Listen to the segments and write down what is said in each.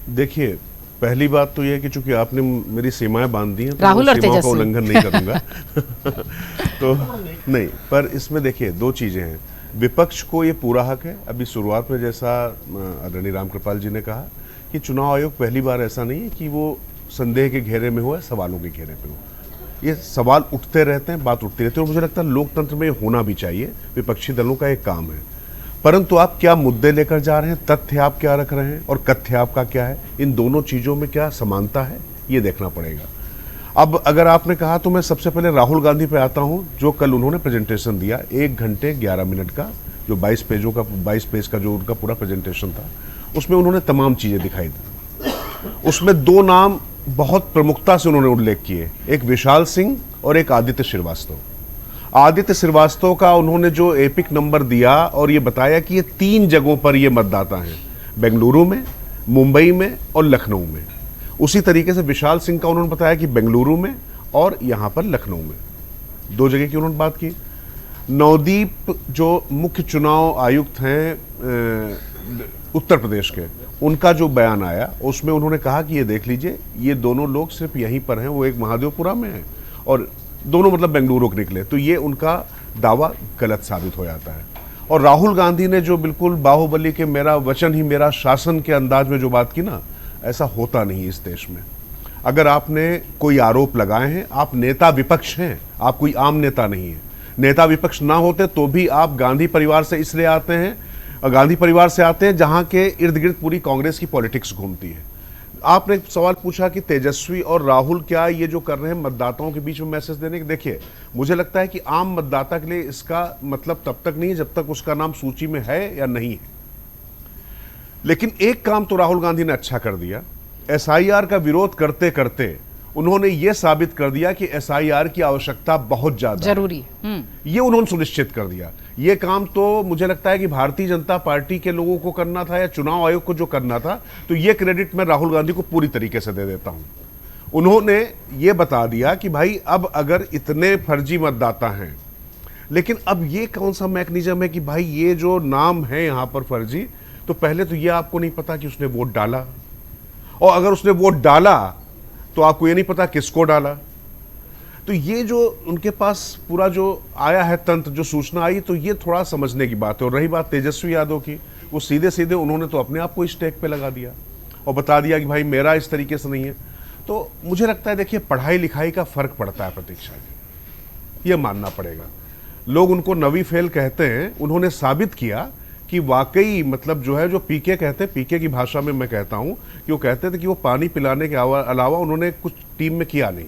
देखिए, पहली बात तो ये है कि चूंकि आपने मेरी सीमाएं बांध दी हैं तो राहुल मैं और सीमाओं का तेजस्वी उल्लंघन नहीं करूंगा। तो नहीं, पर इसमें देखिए दो चीजें हैं। विपक्ष को ये पूरा हक है, अभी शुरुआत में जैसा आदरणीय रामकृपाल जी ने कहा कि चुनाव आयोग पहली बार ऐसा नहीं है कि वो संदेह के घेरे में हो या सवालों के घेरे पे हो। ये सवाल उठते रहते हैं, बात उठती रहती है, और मुझे लगता है लोकतंत्र में होना भी चाहिए, विपक्षी दलों का एक काम है। परंतु आप क्या मुद्दे लेकर जा रहे हैं, तथ्य आप क्या रख रहे हैं और कथ्य आपका क्या है, इन दोनों चीजों में क्या समानता है, ये देखना पड़ेगा। अब अगर आपने कहा तो मैं सबसे पहले राहुल गांधी पे आता हूं, जो कल उन्होंने प्रेजेंटेशन दिया 1 घंटे 11 मिनट का, जो 22 पेज का जो उनका पूरा प्रेजेंटेशन था, उसमें उन्होंने तमाम चीजें दिखाई दी। उसमें 2 नाम बहुत प्रमुखता से उन्होंने उल्लेख किए, एक विशाल सिंह और एक आदित्य श्रीवास्तव। आदित्य श्रीवास्तव का उन्होंने जो एपिक नंबर दिया और ये बताया कि ये 3 जगहों पर ये मतदाता हैं, बेंगलुरु में, मुंबई में और लखनऊ में। उसी तरीके से विशाल सिंह का उन्होंने बताया कि बेंगलुरु में और यहाँ पर लखनऊ में, 2 जगह की उन्होंने बात की। नवदीप जो मुख्य चुनाव आयुक्त हैं उत्तर प्रदेश के, उनका जो बयान आया उसमें उन्होंने कहा कि ये देख लीजिए, ये दोनों लोग सिर्फ यहीं पर हैं, वो एक महादेवपुरा में है और दोनों मतलब बेंगलुरु के निकले, तो ये उनका दावा गलत साबित हो जाता है। और राहुल गांधी ने जो बिल्कुल बाहुबली के मेरा वचन ही मेरा शासन के अंदाज में जो बात की ना, ऐसा होता नहीं इस देश में। अगर आपने कोई आरोप लगाए हैं, आप नेता विपक्ष हैं, आप कोई आम नेता नहीं है। नेता विपक्ष ना होते तो भी आप गांधी परिवार से इसलिए आते हैं, गांधी परिवार से आते हैं जहां के इर्द गिर्द पूरी कांग्रेस की पॉलिटिक्स घूमती है। आपने एक सवाल पूछा कि तेजस्वी और राहुल क्या ये जो कर रहे हैं मतदाताओं के बीच में मैसेज देने के, देखिए मुझे लगता है कि आम मतदाता के लिए इसका मतलब तब तक नहीं है जब तक उसका नाम सूची में है या नहीं है। लेकिन एक काम तो राहुल गांधी ने अच्छा कर दिया, एसआईआर का विरोध करते करते उन्होंने ये साबित कर दिया कि एसआईआर की आवश्यकता बहुत ज्यादा जरूरी ये उन्होंने सुनिश्चित कर दिया। ये काम तो मुझे लगता है कि भारतीय जनता पार्टी के लोगों को करना था या चुनाव आयोग को जो करना था, तो ये क्रेडिट मैं राहुल गांधी को पूरी तरीके से दे देता हूं। उन्होंने ये बता दिया कि भाई अब अगर इतने फर्जी मतदाता हैं, लेकिन अब ये कौन सा मैकेनिज्म है कि भाई ये जो नाम है यहां पर फर्जी, तो पहले तो ये आपको नहीं पता कि उसने वोट डाला, और अगर उसने वोट डाला तो आपको ये नहीं पता किसको डाला। तो ये जो उनके पास पूरा जो आया है तंत्र, जो सूचना आई, तो ये थोड़ा समझने की बात है। और रही बात तेजस्वी यादव की, वो सीधे सीधे उन्होंने तो अपने आप को इस टैग पे लगा दिया और बता दिया कि भाई मेरा इस तरीके से नहीं है। तो मुझे लगता है देखिए पढ़ाई लिखाई का फर्क पड़ता है प्रतीक्षा की, ये मानना पड़ेगा। लोग उनको नवी फेल कहते हैं, उन्होंने साबित किया कि वाकई मतलब जो है, जो पीके कहते हैं, पीके की भाषा में मैं कहता हूं कि वो कहते थे कि वो पानी पिलाने के अलावा उन्होंने कुछ टीम में किया नहीं।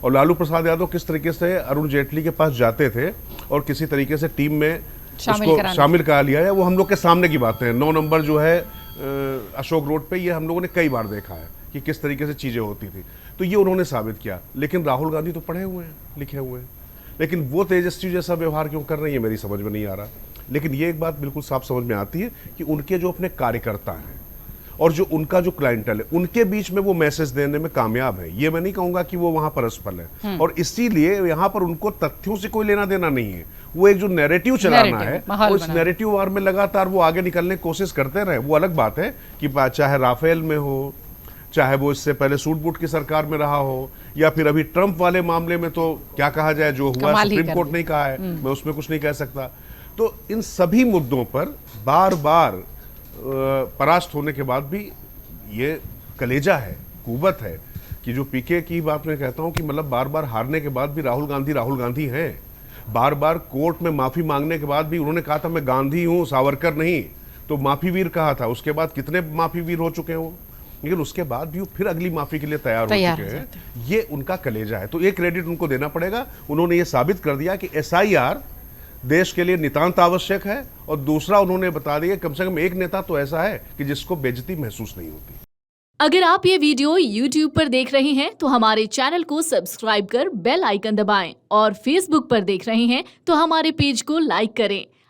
और लालू प्रसाद यादव किस तरीके से अरुण जेटली के पास जाते थे और किसी तरीके से टीम में उसको शामिल करा लिया है, वो हम लोग के सामने की बातें हैं। 9 नंबर जो है अशोक रोड पे, ये हम लोगों ने कई बार देखा है कि किस तरीके से चीजें होती थी। तो ये उन्होंने साबित किया। लेकिन राहुल गांधी तो पढ़े हुए हैं, लिखे हुए हैं, लेकिन वो तेजस्वी जैसा व्यवहार क्यों कर रही है मेरी समझ में नहीं आ रहा। लेकिन ये एक बात बिल्कुल साफ समझ में आती है कि उनके जो अपने कार्यकर्ता हैं और जो उनका जो क्लाइंटल है, उनके बीच में वो मैसेज देने में कामयाब है। ये मैं नहीं कहूंगा कि वो वहां पर असफल है, और इसीलिए यहां पर उनको तथ्यों से कोई लेना देना नहीं है। वो एक जो नैरेटिव चलाना है, उस नैरेटिव वार में लगातार वो आगे निकलने की कोशिश करते रहे। वो अलग बात है कि चाहे राफेल में हो, चाहे वो इससे पहले सूट बूट की सरकार में रहा हो, या फिर अभी ट्रंप वाले मामले में तो क्या कहा जाए, जो हुआ सुप्रीम कोर्ट नहीं कहा है, मैं उसमें कुछ नहीं कह सकता। तो इन सभी मुद्दों पर बार बार परास्त होने के बाद भी ये कलेजा है, कुव्वत है कि जो पीके की बात मैं कहता हूं कि मतलब बार बार हारने के बाद भी राहुल गांधी हैं। बार बार कोर्ट में माफी मांगने के बाद भी उन्होंने कहा था मैं गांधी हूं, सावरकर नहीं, तो माफी वीर कहा था। उसके बाद कितने माफी वीर हो चुके हैं वो, लेकिन उसके बाद भी वो फिर अगली माफी के लिए तैयार हो चुके हैं। ये उनका कलेजा है, तो ये क्रेडिट उनको देना पड़ेगा। उन्होंने ये साबित कर दिया कि एसआईआर देश के लिए नितांत आवश्यक है, और दूसरा उन्होंने बता दिया कम से कम एक नेता तो ऐसा है कि जिसको बेइज्जती महसूस नहीं होती। अगर आप ये वीडियो YouTube पर देख रहे हैं तो हमारे चैनल को सब्सक्राइब कर बेल आइकन दबाएं, और Facebook पर देख रहे हैं तो हमारे पेज को लाइक करें।